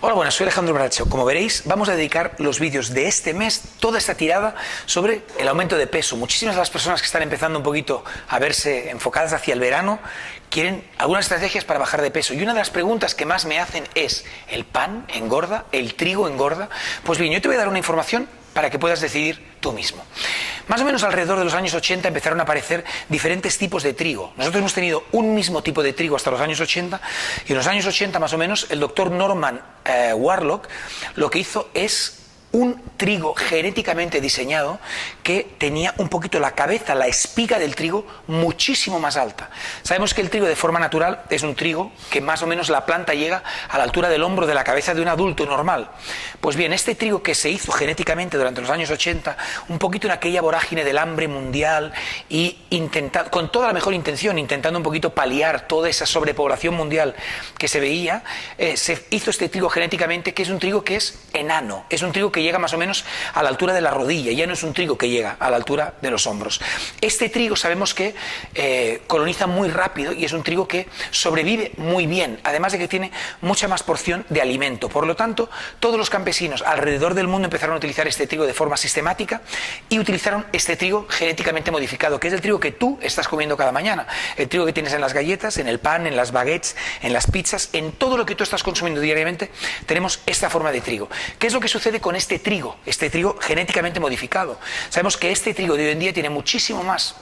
Hola, buenas, soy Alejandro Bracho. Como veréis, vamos a dedicar los vídeos de este mes, toda esta tirada, sobre el aumento de peso. Muchísimas de las personas que están empezando un poquito a verse enfocadas hacia el verano quieren algunas estrategias para bajar de peso. Y una de las preguntas que más me hacen es: ¿el pan engorda? ¿El trigo engorda? Pues bien, yo te voy a dar una información para que puedas decidir tú mismo. Más o menos alrededor de los años 80 empezaron a aparecer diferentes tipos de trigo. Nosotros hemos tenido un mismo tipo de trigo hasta los años 80, y en los años 80 más o menos el doctor Norman Warlock lo que hizo es un trigo genéticamente diseñado que tenía un poquito la cabeza, la espiga del trigo muchísimo más alta. Sabemos que el trigo de forma natural es un trigo que más o menos la planta llega a la altura del hombro de la cabeza de un adulto normal. Pues bien, este trigo que se hizo genéticamente durante los años 80, un poquito en aquella vorágine del hambre mundial y con toda la mejor intención, intentando un poquito paliar toda esa sobrepoblación mundial que se veía, se hizo este trigo genéticamente, que es un trigo que es enano, es un trigo que llega más o menos a la altura de la rodilla, ya no es un trigo que llega a la altura de los hombros. Este trigo sabemos que coloniza muy rápido y es un trigo que sobrevive muy bien, además de que tiene mucha más porción de alimento. Por lo tanto, todos los campesinos alrededor del mundo empezaron a utilizar este trigo de forma sistemática y utilizaron este trigo genéticamente modificado, que es el trigo que tú estás comiendo cada mañana, el trigo que tienes en las galletas, en el pan, en las baguettes, en las pizzas, en todo lo que tú estás consumiendo diariamente. Tenemos esta forma de trigo. ¿Qué es lo que sucede con este trigo genéticamente modificado? Sabemos que este trigo de hoy en día tiene muchísimo más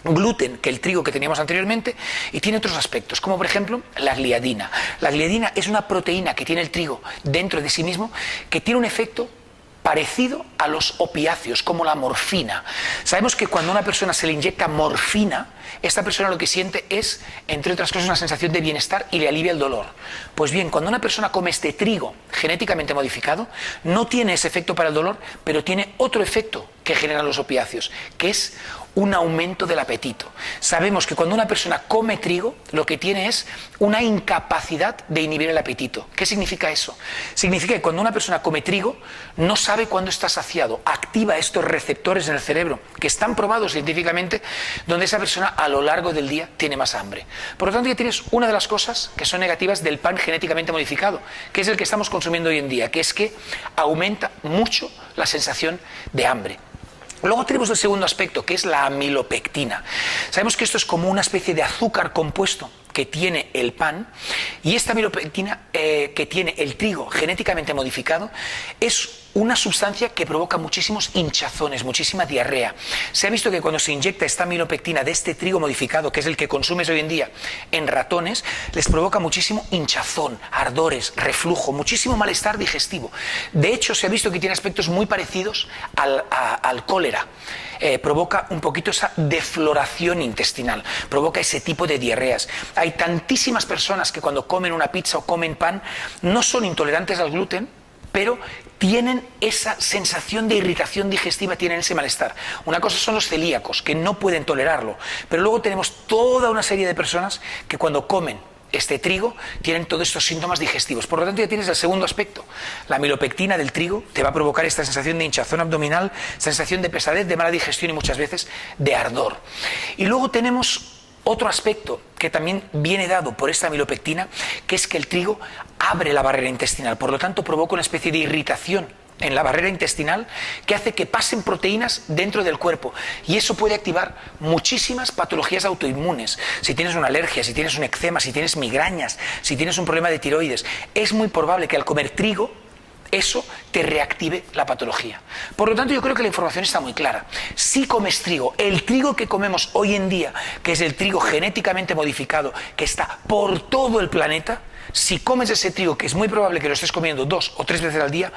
gluten que el trigo que teníamos anteriormente y tiene otros aspectos, como por ejemplo la gliadina. La gliadina es una proteína que tiene el trigo dentro de sí mismo, que tiene un efecto parecido a los opiáceos, como la morfina. Sabemos que cuando a una persona se le inyecta morfina, esta persona lo que siente es, entre otras cosas, una sensación de bienestar y le alivia el dolor. Pues bien, cuando una persona come este trigo genéticamente modificado, no tiene ese efecto para el dolor, pero tiene otro efecto que generan los opiáceos, que es un aumento del apetito. Sabemos que cuando una persona come trigo, lo que tiene es una incapacidad de inhibir el apetito. ¿Qué significa eso? Significa que cuando una persona come trigo, no sabe cuándo está saciado, activa estos receptores en el cerebro, que están probados científicamente, donde esa persona a lo largo del día tiene más hambre. Por lo tanto, ya tienes una de las cosas que son negativas del pan genéticamente modificado, que es el que estamos consumiendo hoy en día, que es que aumenta mucho la sensación de hambre. Luego tenemos el segundo aspecto, que es la amilopectina. Sabemos que esto es como una especie de azúcar compuesto que tiene el pan, y esta amilopectina que tiene el trigo genéticamente modificado es una sustancia que provoca muchísimos hinchazones, muchísima diarrea. Se ha visto que cuando se inyecta esta amilopectina de este trigo modificado, que es el que consumes hoy en día, en ratones, les provoca muchísimo hinchazón, ardores, reflujo, muchísimo malestar digestivo. De hecho, se ha visto que tiene aspectos muy parecidos al cólera. Provoca un poquito esa defloración intestinal, provoca ese tipo de diarreas. Hay tantísimas personas que cuando comen una pizza o comen pan no son intolerantes al gluten, pero tienen esa sensación de irritación digestiva, tienen ese malestar. Una cosa son los celíacos, que no pueden tolerarlo, pero luego tenemos toda una serie de personas que cuando comen este trigo tienen todos estos síntomas digestivos. Por lo tanto, ya tienes el segundo aspecto. La amilopectina del trigo te va a provocar esta sensación de hinchazón abdominal, sensación de pesadez, de mala digestión y muchas veces de ardor. Y luego tenemos otro aspecto que también viene dado por esta amilopectina, que es que el trigo abre la barrera intestinal, por lo tanto provoca una especie de irritación en la barrera intestinal que hace que pasen proteínas dentro del cuerpo, y eso puede activar muchísimas patologías autoinmunes. Si tienes una alergia, si tienes un eczema, si tienes migrañas, si tienes un problema de tiroides, es muy probable que al comer trigo eso te reactive la patología. Por lo tanto, yo creo que la información está muy clara. Si comes trigo, el trigo que comemos hoy en día, que es el trigo genéticamente modificado, que está por todo el planeta, si comes ese trigo, que es muy probable que lo estés comiendo 2 o 3 veces al día,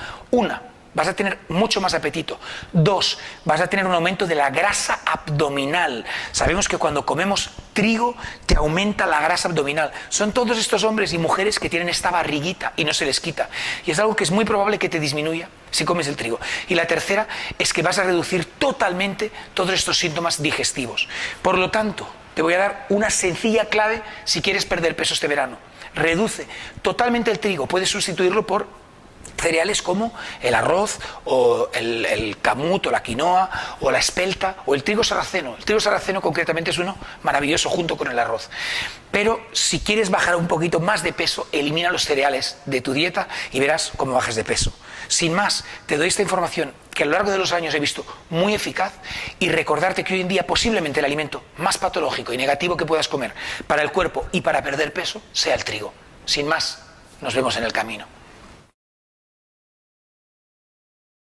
vas a tener mucho más apetito. 2, vas a tener un aumento de la grasa abdominal. Sabemos que cuando comemos trigo te aumenta la grasa abdominal. Son todos estos hombres y mujeres que tienen esta barriguita y no se les quita. Y es algo que es muy probable que te disminuya si comes el trigo. Y la tercera es que vas a reducir totalmente todos estos síntomas digestivos. Por lo tanto, te voy a dar una sencilla clave si quieres perder peso este verano. Reduce totalmente el trigo. Puedes sustituirlo por cereales como el arroz o el camut o la quinoa o la espelta o el trigo sarraceno. El trigo sarraceno concretamente es uno maravilloso junto con el arroz. Pero si quieres bajar un poquito más de peso, elimina los cereales de tu dieta y verás cómo bajas de peso. Sin más, te doy esta información que a lo largo de los años he visto muy eficaz, y recordarte que hoy en día posiblemente el alimento más patológico y negativo que puedas comer para el cuerpo y para perder peso sea el trigo. Sin más, nos vemos en el camino.